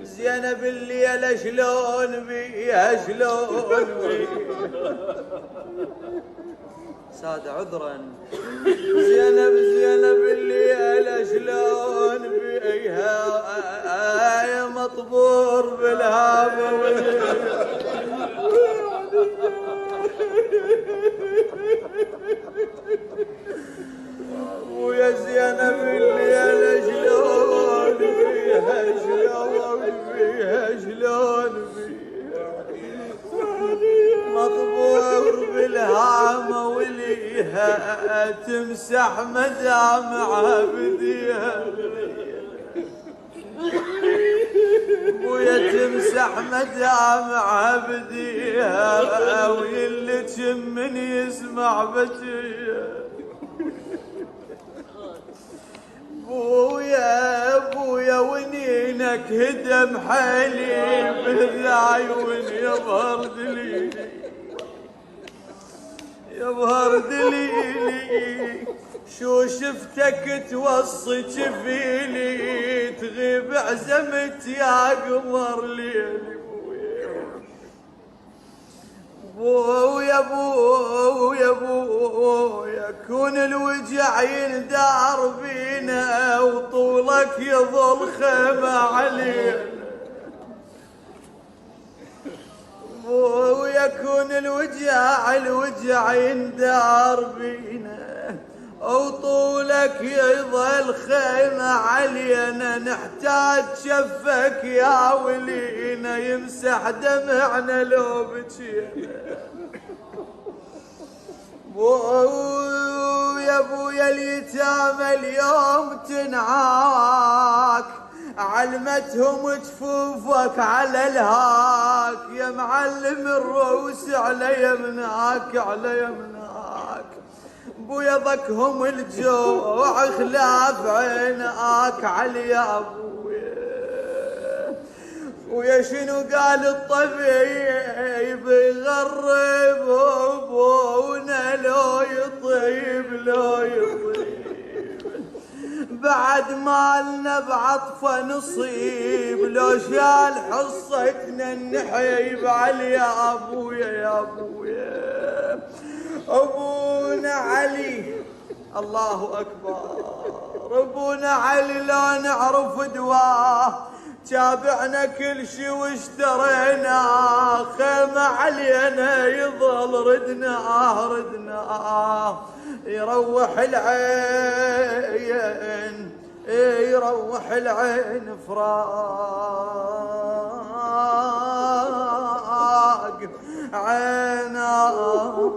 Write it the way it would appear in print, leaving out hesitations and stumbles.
زينب الليلة شلون بيها شلون بيها سادة عذرا زينب الليلة شلون بيها يا مطبور بالهام ويا زينب الليلة شلون بيها شلون بيها شلون بيها مطبور بالهامة وليها تمسح مدامعها بديها ويا تمسح مدامعها بديها ويلي من يسمع بكيها بويا ونينك هدم حالي بالعيون يظهر دليلي يظهر دليلي شو شفتك توصي جفيلي تغيب عزمت يا قمر ليلي بويا كون الوجع يندار بينا وطولك يظل خيمة علينا ويكون الوجع يندار بينا وطولك يظل خيمة علينا نحتاج شفك يا ولينا يمسح دمعنا لو بجينا بويا اليتامى اليوم تنعاك علمتهم جفوفك على الهاك يا معلم الروس على يمناك على يمناك بويا ضكهم الجوع خلاف عيناك علي يا ابويا ويا شنو قال الطبيب يغرب ابونا لو يطيب لو يطيب بعد مالنا بعطفه نصيب لو شال حصتنا النحيب علي يا ابويا يا ابويا ابونا علي الله اكبر ابونا علي لا نعرف دواه تابعنا كل شي واشتريناه خيمة علينا يظل ردناه يروح العين يروح العين فراق عيناه